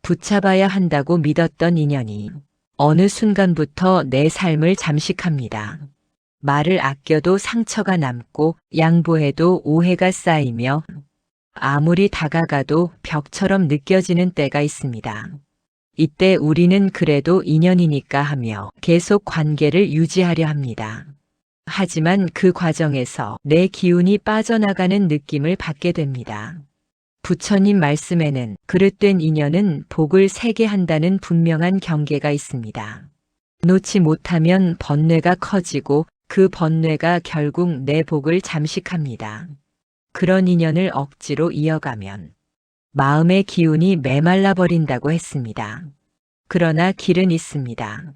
붙잡아야 한다고 믿었던 인연이 어느 순간부터 내 삶을 잠식합니다. 말을 아껴도 상처가 남고 양보해도 오해가 쌓이며 아무리 다가가도 벽처럼 느껴지는 때가 있습니다. 이때 우리는 그래도 인연이니까 하며 계속 관계를 유지하려 합니다. 하지만 그 과정에서 내 기운이 빠져나가는 느낌을 받게 됩니다. 부처님 말씀에는 그릇된 인연은 복을 세게 한다는 분명한 경계가 있습니다. 놓지 못하면 번뇌가 커지고 그 번뇌가 결국 내 복을 잠식합니다. 그런 인연을 억지로 이어가면 마음의 기운이 메말라 버린다고 했습니다. 그러나 길은 있습니다.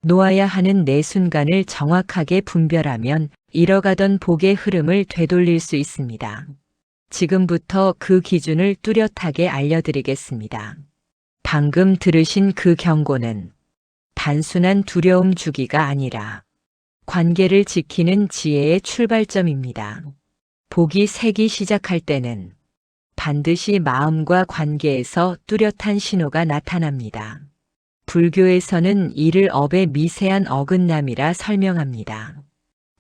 놓아야 하는 내 순간을 정확하게 분별하면 잃어가던 복의 흐름을 되돌릴 수 있습니다. 지금부터 그 기준을 뚜렷하게 알려드리겠습니다. 방금 들으신 그 경고는 단순한 두려움 주기가 아니라 관계를 지키는 지혜의 출발점입니다. 복이 새기 시작할 때는 반드시 마음과 관계에서 뚜렷한 신호가 나타납니다. 불교에서는 이를 업의 미세한 어긋남이라 설명합니다.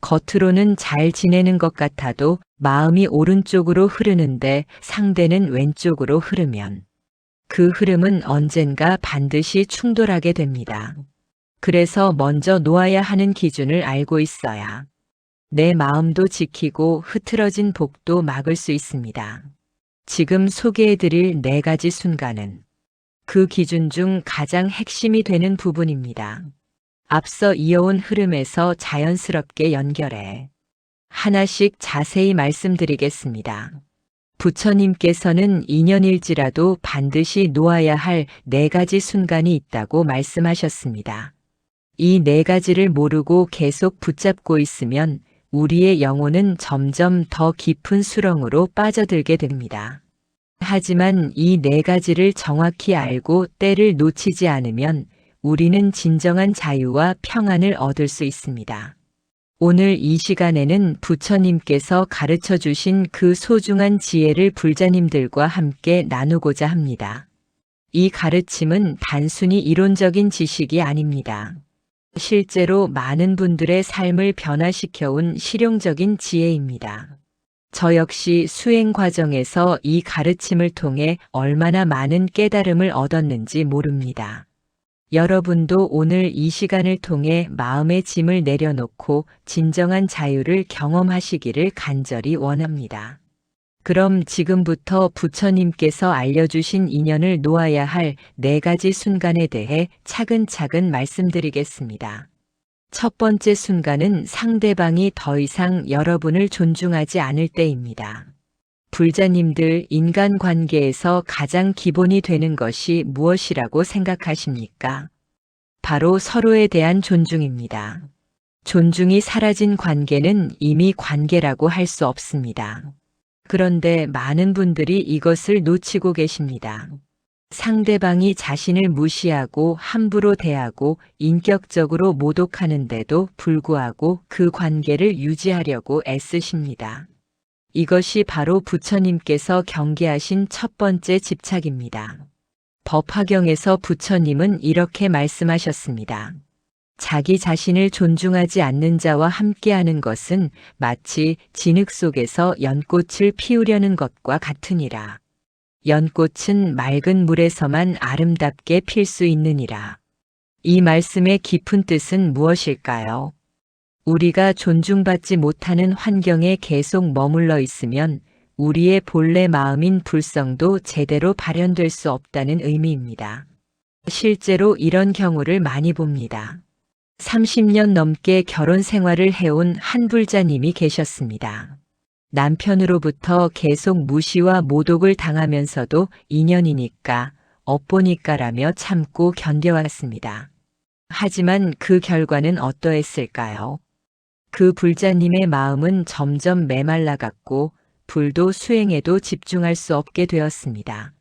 겉으로는 잘 지내는 것 같아도 마음이 오른쪽으로 흐르는데 상대는 왼쪽으로 흐르면 그 흐름은 언젠가 반드시 충돌하게 됩니다. 그래서 먼저 놓아야 하는 기준을 알고 있어야 내 마음도 지키고 흐트러진 복도 막을 수 있습니다. 지금 소개해드릴 4가지 순간은 그 기준 중 가장 핵심이 되는 부분입니다. 앞서 이어온 흐름에서 자연스럽게 연결해 하나씩 자세히 말씀드리겠습니다. 부처님께서는 인연일지라도 반드시 놓아야 할 4가지 순간이 있다고 말씀하셨습니다. 이 4가지를 모르고 계속 붙잡고 있으면 우리의 영혼은 점점 더 깊은 수렁으로 빠져들게 됩니다. 하지만 이 4가지를 정확히 알고 때를 놓치지 않으면 우리는 진정한 자유와 평안을 얻을 수 있습니다. 오늘 이 시간에는 부처님께서 가르쳐 주신 그 소중한 지혜를 불자님들과 함께 나누고자 합니다. 이 가르침은 단순히 이론적인 지식이 아닙니다. 실제로 많은 분들의 삶을 변화시켜온 실용적인 지혜입니다. 저 역시 수행 과정에서 이 가르침을 통해 얼마나 많은 깨달음을 얻었는지 모릅니다. 여러분도 오늘 이 시간을 통해 마음의 짐을 내려놓고 진정한 자유를 경험하시기를 간절히 원합니다. 그럼 지금부터 부처님께서 알려주신 인연을 놓아야 할 4가지 순간에 대해 차근차근 말씀드리겠습니다. 첫 번째 순간은 상대방이 더 이상 여러분을 존중하지 않을 때입니다. 불자님들, 인간관계에서 가장 기본이 되는 것이 무엇이라고 생각하십니까? 바로 서로에 대한 존중입니다. 존중이 사라진 관계는 이미 관계라고 할 수 없습니다. 그런데 많은 분들이 이것을 놓치고 계십니다. 상대방이 자신을 무시하고 함부로 대하고 인격적으로 모독하는데도 불구하고 그 관계를 유지하려고 애쓰십니다. 이것이 바로 부처님께서 경계하신 첫 번째 집착입니다. 법화경에서 부처님은 이렇게 말씀하셨습니다. 자기 자신을 존중하지 않는 자와 함께하는 것은 마치 진흙 속에서 연꽃을 피우려는 것과 같으니라. 연꽃은 맑은 물에서만 아름답게 필 수 있느니라. 이 말씀의 깊은 뜻은 무엇일까요? 우리가 존중받지 못하는 환경에 계속 머물러 있으면 우리의 본래 마음인 불성도 제대로 발현될 수 없다는 의미입니다. 실제로 이런 경우를 많이 봅니다. 30년 넘게 결혼 생활을 해온 한 불자님이 계셨습니다. 남편으로부터 계속 무시와 모독을 당하면서도 인연이니까, 업보니까라며 참고 견뎌왔습니다. 하지만 그 결과는 어떠했을까요? 그 불자님의 마음은 점점 메말라갔고 불도 수행에도 집중할 수 없게 되었습니다.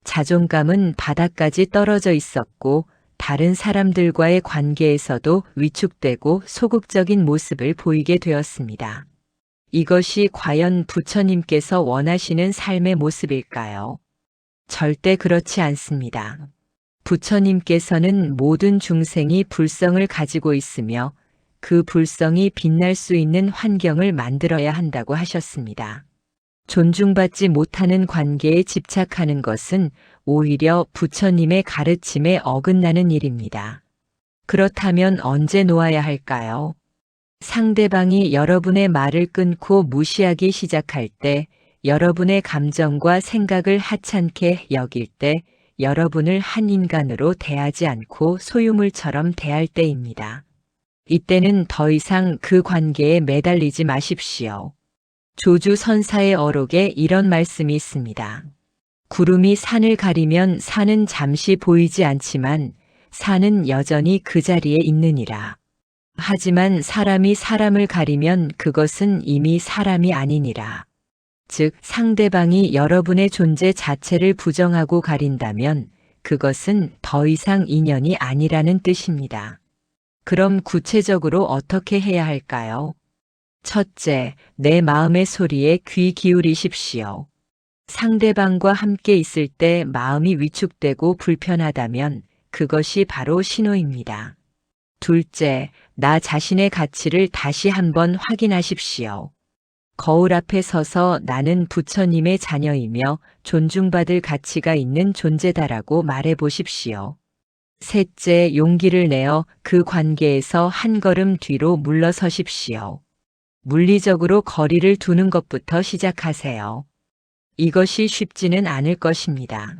자존감은 바닥까지 떨어져 있었고 다른 사람들과의 관계에서도 위축되고 소극적인 모습을 보이게 되었습니다. 이것이 과연 부처님께서 원하시는 삶의 모습일까요? 절대 그렇지 않습니다. 부처님께서는 모든 중생이 불성을 가지고 있으며 그 불성이 빛날 수 있는 환경을 만들어야 한다고 하셨습니다. 존중받지 못하는 관계에 집착하는 것은 오히려 부처님의 가르침에 어긋나는 일입니다. 그렇다면 언제 놓아야 할까요? 상대방이 여러분의 말을 끊고 무시하기 시작할 때, 여러분의 감정과 생각을 하찮게 여길 때, 여러분을 한 인간으로 대하지 않고 소유물처럼 대할 때입니다. 이때는 더 이상 그 관계에 매달리지 마십시오. 조주 선사의 어록에 이런 말씀이 있습니다. 구름이 산을 가리면 산은 잠시 보이지 않지만 산은 여전히 그 자리에 있느니라. 하지만 사람이 사람을 가리면 그것은 이미 사람이 아니니라. 즉, 상대방이 여러분의 존재 자체를 부정하고 가린다면 그것은 더 이상 인연이 아니라는 뜻입니다. 그럼 구체적으로 어떻게 해야 할까요? 첫째, 내 마음의 소리에 귀 기울이십시오. 상대방과 함께 있을 때 마음이 위축되고 불편하다면 그것이 바로 신호입니다. 둘째, 나 자신의 가치를 다시 한번 확인하십시오. 거울 앞에 서서 나는 부처님의 자녀이며 존중받을 가치가 있는 존재다라고 말해 보십시오. 셋째, 용기를 내어 그 관계에서 한 걸음 뒤로 물러서십시오. 물리적으로 거리를 두는 것부터 시작하세요. 이것이 쉽지는 않을 것입니다.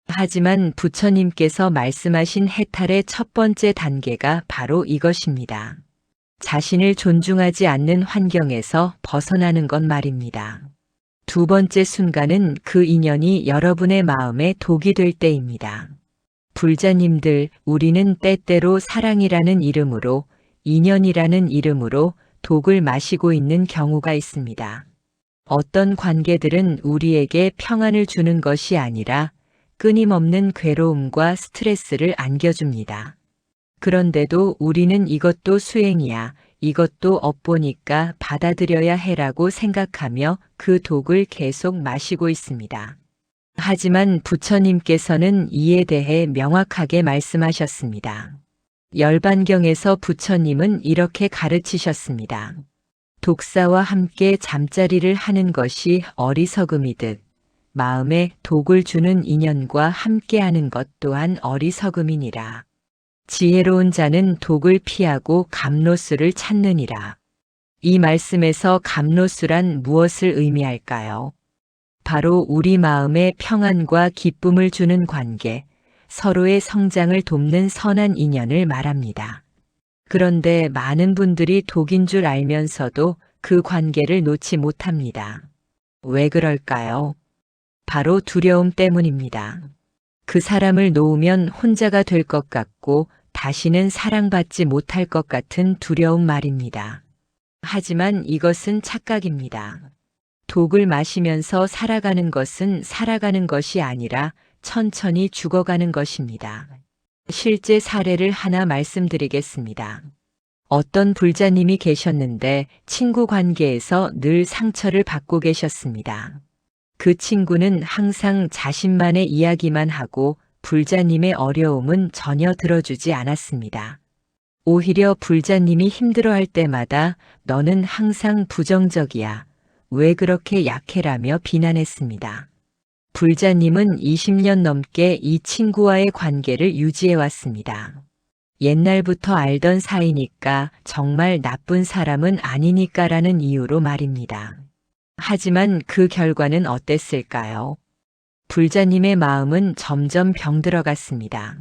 하지만 부처님께서 말씀하신 해탈의 첫 번째 단계가 바로 이것입니다. 자신을 존중하지 않는 환경에서 벗어나는 것 말입니다. 두 번째 순간은 그 인연이 여러분의 마음에 독이 될 때입니다. 불자님들, 우리는 때때로 사랑이라는 이름으로, 인연이라는 이름으로 독을 마시고 있는 경우가 있습니다. 어떤 관계들은 우리에게 평안을 주는 것이 아니라 끊임없는 괴로움과 스트레스를 안겨줍니다. 그런데도 우리는 이것도 수행이야, 이것도 업보니까 받아들여야 해라고 생각하며 그 독을 계속 마시고 있습니다. 하지만 부처님께서는 이에 대해 명확하게 말씀하셨습니다. 열반경에서 부처님은 이렇게 가르치셨습니다. 독사와 함께 잠자리를 하는 것이 어리석음이듯 마음에 독을 주는 인연과 함께하는 것 또한 어리석음이니라. 지혜로운 자는 독을 피하고 감로수를 찾느니라. 이 말씀에서 감로수란 무엇을 의미할까요? 바로 우리 마음에 평안과 기쁨을 주는 관계, 서로의 성장을 돕는 선한 인연을 말합니다. 그런데 많은 분들이 독인 줄 알면서도 그 관계를 놓지 못합니다. 왜 그럴까요? 바로 두려움 때문입니다. 그 사람을 놓으면 혼자가 될 것 같고 다시는 사랑받지 못할 것 같은 두려움 말입니다. 하지만 이것은 착각입니다. 독을 마시면서 살아가는 것은 살아가는 것이 아니라 천천히 죽어가는 것입니다. 실제 사례를 하나 말씀드리겠습니다. 어떤 불자님이 계셨는데 친구 관계에서 늘 상처를 받고 계셨습니다. 그 친구는 항상 자신만의 이야기만 하고 불자님의 어려움은 전혀 들어주지 않았습니다. 오히려 불자님이 힘들어할 때마다 너는 항상 부정적이야. 왜 그렇게 약해라며 비난했습니다. 불자님은 20년 넘게 이 친구와의 관계를 유지해 왔습니다. 옛날부터 알던 사이니까 정말 나쁜 사람은 아니니까라는 이유로 말입니다. 하지만 그 결과는 어땠을까요? 불자님의 마음은 점점 병들어갔습니다.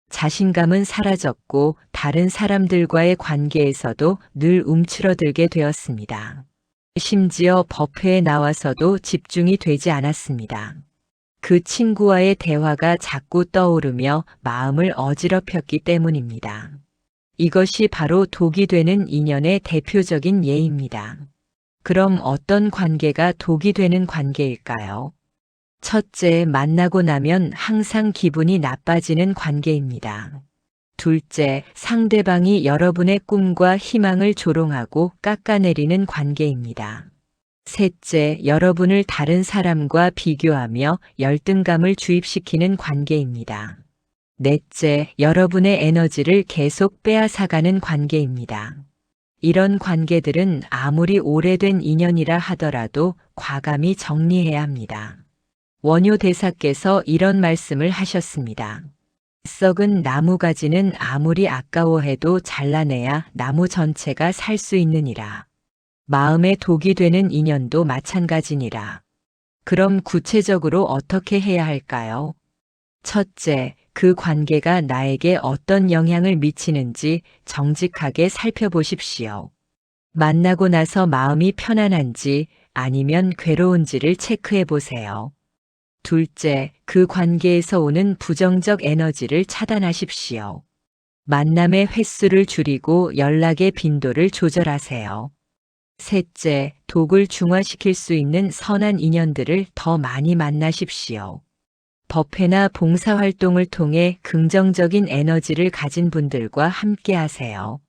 자신감은 사라졌고 다른 사람들과의 관계에서도 늘 움츠러들게 되었습니다. 심지어 법회에 나와서도 집중이 되지 않았습니다. 그 친구와의 대화가 자꾸 떠오르며 마음을 어지럽혔기 때문입니다. 이것이 바로 독이 되는 인연의 대표적인 예입니다. 그럼 어떤 관계가 독이 되는 관계일까요? 첫째, 만나고 나면 항상 기분이 나빠지는 관계입니다. 둘째, 상대방이 여러분의 꿈과 희망을 조롱하고 깎아내리는 관계입니다. 셋째, 여러분을 다른 사람과 비교하며 열등감을 주입시키는 관계입니다. 넷째, 여러분의 에너지를 계속 빼앗아가는 관계입니다. 이런 관계들은 아무리 오래된 인연이라 하더라도 과감히 정리해야 합니다. 원효 대사께서 이런 말씀을 하셨습니다. 썩은 나무가지는 아무리 아까워해도 잘라내야 나무 전체가 살 수 있느니라. 마음에 독이 되는 인연도 마찬가지니라. 그럼 구체적으로 어떻게 해야 할까요? 첫째, 그 관계가 나에게 어떤 영향을 미치는지 정직하게 살펴보십시오. 만나고 나서 마음이 편안한지 아니면 괴로운지를 체크해 보세요. 둘째, 그 관계에서 오는 부정적 에너지를 차단하십시오. 만남의 횟수를 줄이고 연락의 빈도를 조절하세요. 셋째, 독을 중화시킬 수 있는 선한 인연들을 더 많이 만나십시오. 법회나 봉사활동을 통해 긍정적인 에너지를 가진 분들과 함께 하세요.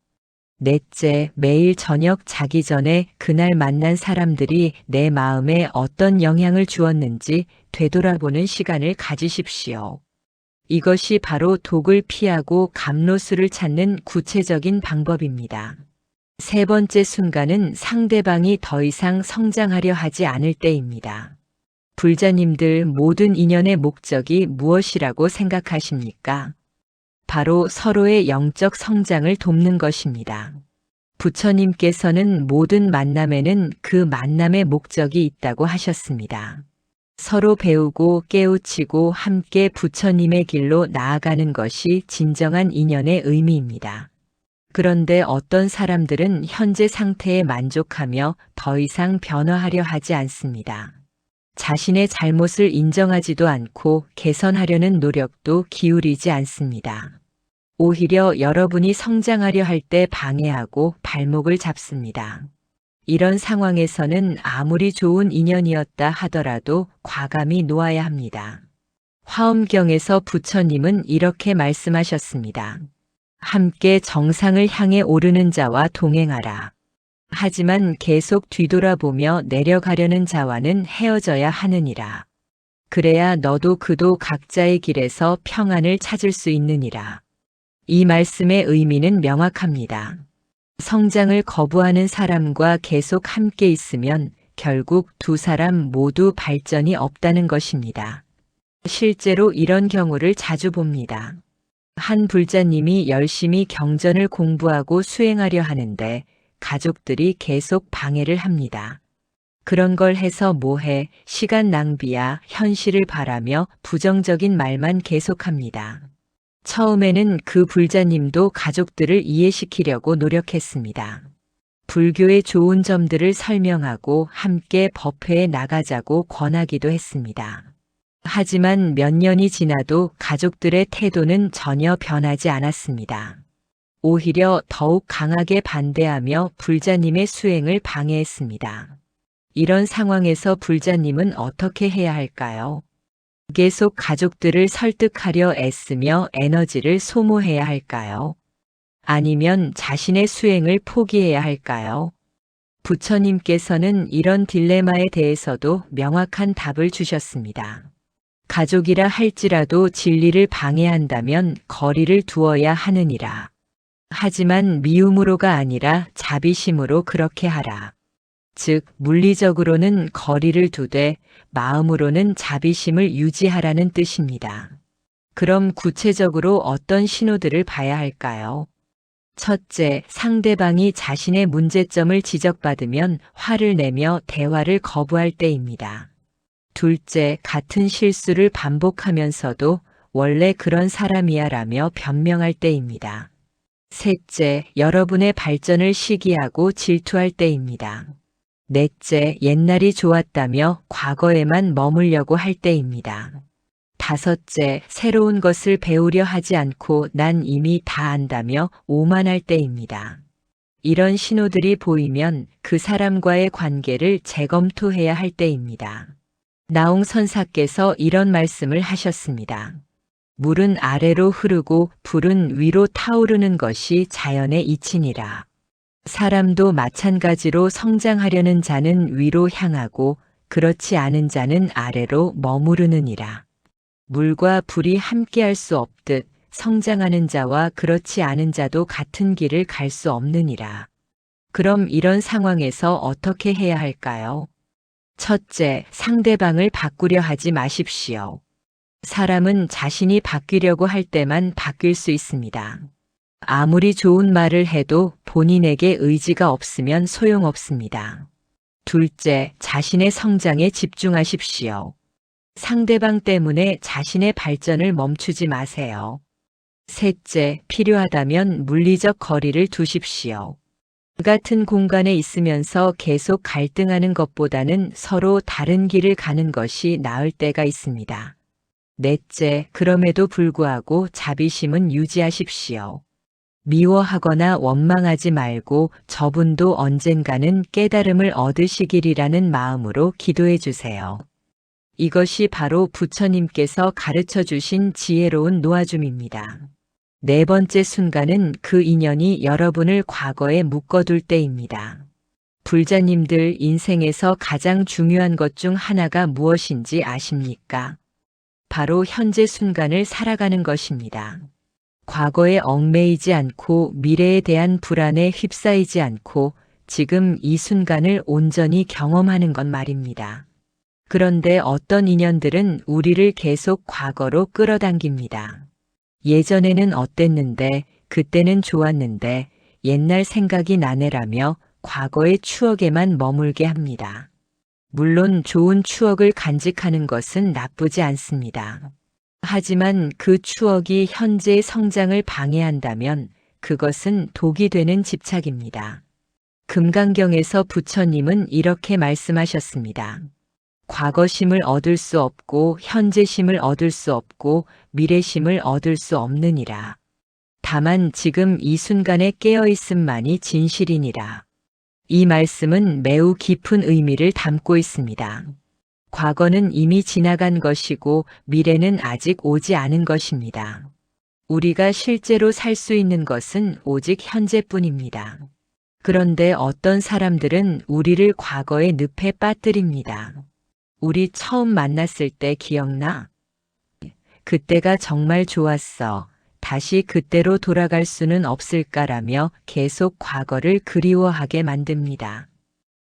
넷째, 매일 저녁 자기 전에 그날 만난 사람들이 내 마음에 어떤 영향을 주었는지 되돌아보는 시간을 가지십시오. 이것이 바로 독을 피하고 감로수를 찾는 구체적인 방법입니다. 세 번째 순간은 상대방이 더 이상 성장하려 하지 않을 때입니다. 불자님들, 모든 인연의 목적이 무엇이라고 생각하십니까? 바로 서로의 영적 성장을 돕는 것입니다. 부처님께서는 모든 만남에는 그 만남의 목적이 있다고 하셨습니다. 서로 배우고 깨우치고 함께 부처님의 길로 나아가는 것이 진정한 인연의 의미입니다. 그런데 어떤 사람들은 현재 상태에 만족하며 더 이상 변화하려 하지 않습니다. 자신의 잘못을 인정하지도 않고 개선하려는 노력도 기울이지 않습니다. 오히려 여러분이 성장하려 할 때 방해하고 발목을 잡습니다. 이런 상황에서는 아무리 좋은 인연이었다 하더라도 과감히 놓아야 합니다. 화엄경에서 부처님은 이렇게 말씀하셨습니다. 함께 정상을 향해 오르는 자와 동행하라. 하지만 계속 뒤돌아보며 내려가려는 자와는 헤어져야 하느니라. 그래야 너도 그도 각자의 길에서 평안을 찾을 수 있느니라. 이 말씀의 의미는 명확합니다. 성장을 거부하는 사람과 계속 함께 있으면 결국 두 사람 모두 발전이 없다는 것입니다. 실제로 이런 경우를 자주 봅니다. 한 불자님이 열심히 경전을 공부하고 수행하려 하는데 가족들이 계속 방해를 합니다. 그런 걸 해서 뭐해, 시간 낭비야, 현실을 바라며 부정적인 말만 계속합니다. 처음에는 그 불자님도 가족들을 이해시키려고 노력했습니다. 불교의 좋은 점들을 설명하고 함께 법회에 나가자고 권하기도 했습니다. 하지만 몇 년이 지나도 가족들의 태도는 전혀 변하지 않았습니다. 오히려 더욱 강하게 반대하며 불자님의 수행을 방해했습니다. 이런 상황에서 불자님은 어떻게 해야 할까요? 계속 가족들을 설득하려 애쓰며 에너지를 소모해야 할까요? 아니면 자신의 수행을 포기해야 할까요? 부처님께서는 이런 딜레마에 대해서도 명확한 답을 주셨습니다. 가족이라 할지라도 진리를 방해한다면 거리를 두어야 하느니라. 하지만 미움으로가 아니라 자비심으로 그렇게 하라. 즉, 물리적으로는 거리를 두되 마음으로는 자비심을 유지하라는 뜻입니다. 그럼 구체적으로 어떤 신호들을 봐야 할까요? 첫째, 상대방이 자신의 문제점을 지적받으면 화를 내며 대화를 거부할 때입니다. 둘째, 같은 실수를 반복하면서도 원래 그런 사람이야 라며 변명할 때입니다. 셋째, 여러분의 발전을 시기하고 질투할 때입니다. 넷째, 옛날이 좋았다며 과거에만 머물려고 할 때입니다. 다섯째, 새로운 것을 배우려 하지 않고 난 이미 다 안다며 오만할 때입니다. 이런 신호들이 보이면 그 사람과의 관계를 재검토해야 할 때입니다. 나홍 선사께서 이런 말씀을 하셨습니다. 물은 아래로 흐르고 불은 위로 타오르는 것이 자연의 이치니라. 사람도 마찬가지로 성장하려는 자는 위로 향하고 그렇지 않은 자는 아래로 머무르느니라. 물과 불이 함께할 수 없듯 성장하는 자와 그렇지 않은 자도 같은 길을 갈 수 없느니라. 그럼 이런 상황에서 어떻게 해야 할까요? 첫째, 상대방을 바꾸려 하지 마십시오. 사람은 자신이 바뀌려고 할 때만 바뀔 수 있습니다. 아무리 좋은 말을 해도 본인에게 의지가 없으면 소용없습니다. 둘째, 자신의 성장에 집중하십시오. 상대방 때문에 자신의 발전을 멈추지 마세요. 셋째, 필요하다면 물리적 거리를 두십시오. 같은 공간에 있으면서 계속 갈등하는 것보다는 서로 다른 길을 가는 것이 나을 때가 있습니다. 넷째, 그럼에도 불구하고 자비심은 유지하십시오. 미워하거나 원망하지 말고 저분도 언젠가는 깨달음을 얻으시기리라는 마음으로 기도해 주세요. 이것이 바로 부처님께서 가르쳐 주신 지혜로운 노아줌입니다. 네 번째 순간은 그 인연이 여러분을 과거에 묶어둘 때입니다. 불자님들 인생에서 가장 중요한 것 중 하나가 무엇인지 아십니까? 바로 현재 순간을 살아가는 것입니다. 과거에 얽매이지 않고 미래에 대한 불안에 휩싸이지 않고 지금 이 순간을 온전히 경험하는 것 말입니다. 그런데 어떤 인연들은 우리를 계속 과거로 끌어당깁니다. 예전에는 어땠는데, 그때는 좋았는데, 옛날 생각이 나네라며 과거의 추억에만 머물게 합니다. 물론 좋은 추억을 간직하는 것은 나쁘지 않습니다. 하지만 그 추억이 현재의 성장을 방해한다면 그것은 독이 되는 집착입니다. 금강경에서 부처님은 이렇게 말씀하셨습니다. 과거심을 얻을 수 없고 현재심을 얻을 수 없고 미래심을 얻을 수 없느니라. 다만 지금 이 순간에 깨어있음만이 진실이니라. 이 말씀은 매우 깊은 의미를 담고 있습니다. 과거는 이미 지나간 것이고 미래는 아직 오지 않은 것입니다. 우리가 실제로 살 수 있는 것은 오직 현재뿐입니다. 그런데 어떤 사람들은 우리를 과거의 늪에 빠뜨립니다. 우리 처음 만났을 때 기억나? 그때가 정말 좋았어. 다시 그때로 돌아갈 수는 없을까라며 계속 과거를 그리워하게 만듭니다.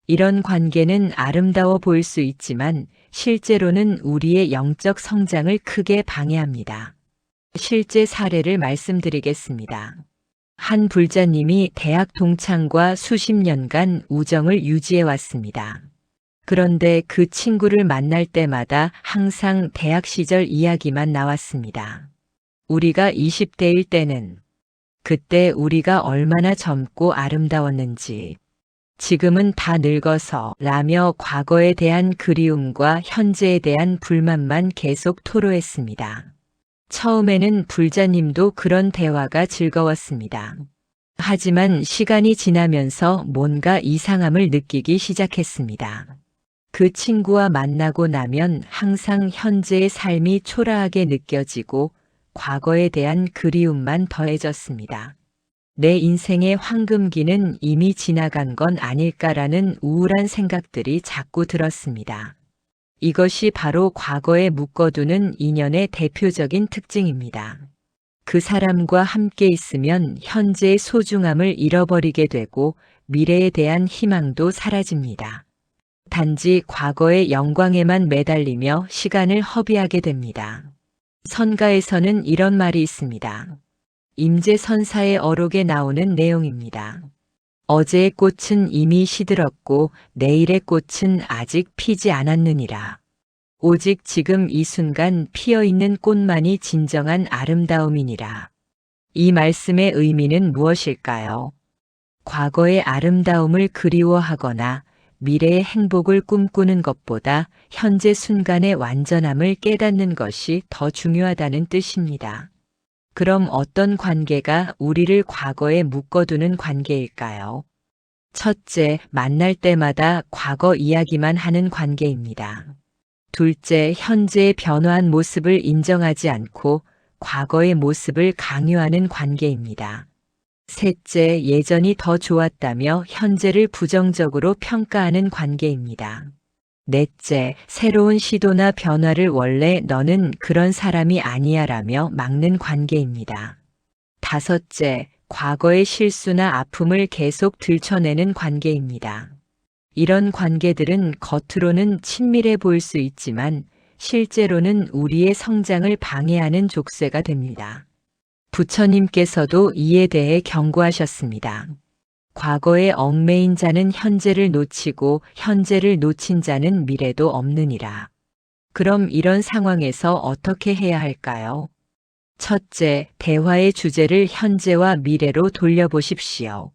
이런 관계는 아름다워 보일 수 있지만 실제로는 우리의 영적 성장을 크게 방해합니다. 실제 사례를 말씀드리겠습니다. 한 불자님이 대학 동창과 수십 년간 우정을 유지해 왔습니다. 그런데 그 친구를 만날 때마다 항상 대학 시절 이야기만 나왔습니다. 우리가 20대일 때는, 그때 우리가 얼마나 젊고 아름다웠는지, 지금은 다 늙어서 라며 과거에 대한 그리움과 현재에 대한 불만만 계속 토로했습니다. 처음에는 불자님도 그런 대화가 즐거웠습니다. 하지만 시간이 지나면서 뭔가 이상함을 느끼기 시작했습니다. 그 친구와 만나고 나면 항상 현재의 삶이 초라하게 느껴지고 과거에 대한 그리움만 더해졌습니다. 내 인생의 황금기는 이미 지나간 건 아닐까라는 우울한 생각들이 자꾸 들었습니다. 이것이 바로 과거에 묶어두는 인연의 대표적인 특징입니다. 그 사람과 함께 있으면 현재의 소중함을 잃어버리게 되고 미래에 대한 희망도 사라집니다. 단지 과거의 영광에만 매달리며 시간을 허비하게 됩니다. 선가에서는 이런 말이 있습니다. 임재선사의 어록에 나오는 내용입니다. 어제의 꽃은 이미 시들었고 내일의 꽃은 아직 피지 않았느니라. 오직 지금 이 순간 피어있는 꽃만이 진정한 아름다움이니라. 이 말씀의 의미는 무엇일까요? 과거의 아름다움을 그리워하거나 미래의 행복을 꿈꾸는 것보다 현재 순간의 완전함을 깨닫는 것이 더 중요하다는 뜻입니다. 그럼 어떤 관계가 우리를 과거에 묶어두는 관계일까요? 첫째, 만날 때마다 과거 이야기만 하는 관계입니다. 둘째, 현재의 변화한 모습을 인정하지 않고 과거의 모습을 강요하는 관계입니다. 셋째, 예전이 더 좋았다며 현재를 부정적으로 평가하는 관계입니다. 넷째, 새로운 시도나 변화를 원래 너는 그런 사람이 아니야 라며 막는 관계입니다. 다섯째, 과거의 실수나 아픔을 계속 들춰내는 관계입니다. 이런 관계들은 겉으로는 친밀해 보일 수 있지만 실제로는 우리의 성장을 방해하는 족쇄가 됩니다. 부처님께서도 이에 대해 경고하셨습니다. 과거에 얽매인 자는 현재를 놓치고 현재를 놓친 자는 미래도 없느니라. 그럼 이런 상황에서 어떻게 해야 할까요? 첫째, 대화의 주제를 현재와 미래로 돌려보십시오.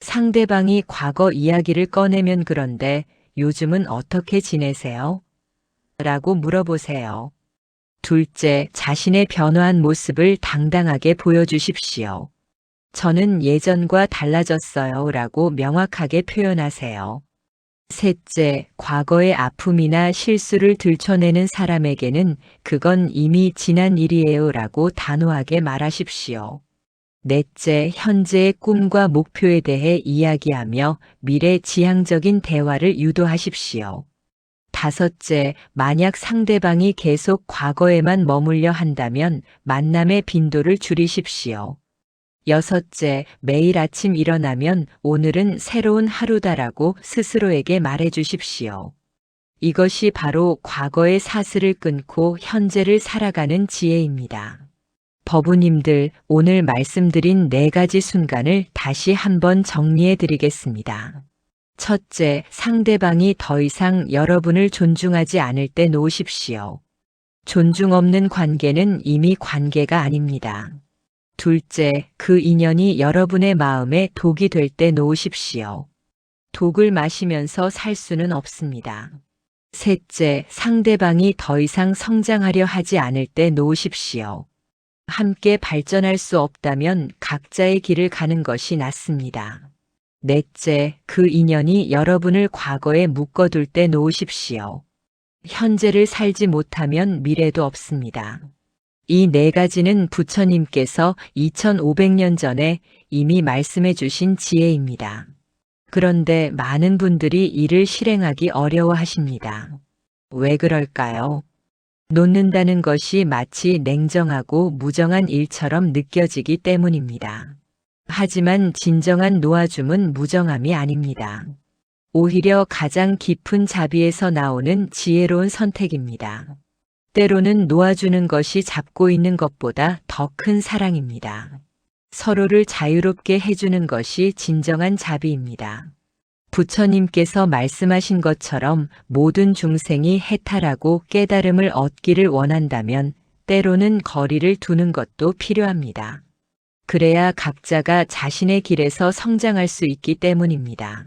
상대방이 과거 이야기를 꺼내면 그런데 요즘은 어떻게 지내세요? 라고 물어보세요. 둘째, 자신의 변화한 모습을 당당하게 보여주십시오. 저는 예전과 달라졌어요 라고 명확하게 표현하세요. 셋째, 과거의 아픔이나 실수를 들춰내는 사람에게는 그건 이미 지난 일이에요 라고 단호하게 말하십시오. 넷째, 현재의 꿈과 목표에 대해 이야기하며 미래 지향적인 대화를 유도하십시오. 다섯째, 만약 상대방이 계속 과거에만 머물려 한다면 만남의 빈도를 줄이십시오. 여섯째, 매일 아침 일어나면 오늘은 새로운 하루다라고 스스로에게 말해 주십시오. 이것이 바로 과거의 사슬을 끊고 현재를 살아가는 지혜입니다. 법우님들, 오늘 말씀드린 4가지 순간을 다시 한번 정리해 드리겠습니다. 첫째, 상대방이 더 이상 여러분을 존중하지 않을 때 놓으십시오. 존중 없는 관계는 이미 관계가 아닙니다. 둘째, 그 인연이 여러분의 마음에 독이 될 때 놓으십시오. 독을 마시면서 살 수는 없습니다. 셋째, 상대방이 더 이상 성장하려 하지 않을 때 놓으십시오. 함께 발전할 수 없다면 각자의 길을 가는 것이 낫습니다. 넷째, 그 인연이 여러분을 과거에 묶어둘 때 놓으십시오. 현재를 살지 못하면 미래도 없습니다. 이 4가지는 부처님께서 2500년 전에 이미 말씀해 주신 지혜입니다. 그런데 많은 분들이 이를 실행하기 어려워하십니다. 왜 그럴까요? 놓는다는 것이 마치 냉정하고 무정한 일처럼 느껴지기 때문입니다. 하지만 진정한 놓아줌은 무정함이 아닙니다. 오히려 가장 깊은 자비에서 나오는 지혜로운 선택입니다. 때로는 놓아주는 것이 잡고 있는 것보다 더 큰 사랑입니다. 서로를 자유롭게 해주는 것이 진정한 자비입니다. 부처님께서 말씀하신 것처럼 모든 중생이 해탈하고 깨달음을 얻기를 원한다면 때로는 거리를 두는 것도 필요합니다. 그래야 각자가 자신의 길에서 성장할 수 있기 때문입니다.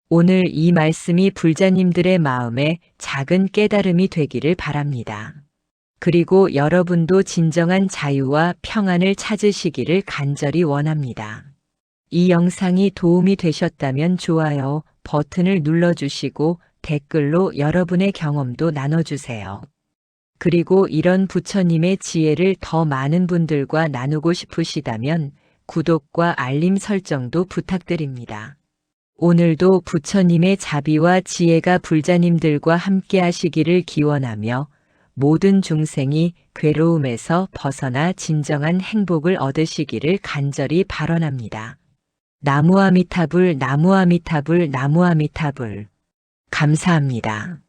오늘 이 말씀이 불자님들의 마음에 작은 깨달음이 되기를 바랍니다. 그리고 여러분도 진정한 자유와 평안을 찾으시기를 간절히 원합니다. 이 영상이 도움이 되셨다면 좋아요 버튼을 눌러주시고 댓글로 여러분의 경험도 나눠주세요. 그리고 이런 부처님의 지혜를 더 많은 분들과 나누고 싶으시다면 구독과 알림 설정도 부탁드립니다. 오늘도 부처님의 자비와 지혜가 불자님들과 함께 하시기를 기원하며 모든 중생이 괴로움에서 벗어나 진정한 행복을 얻으시기를 간절히 발언합니다. 나무아미타불 나무아미타불 나무아미타불 감사합니다.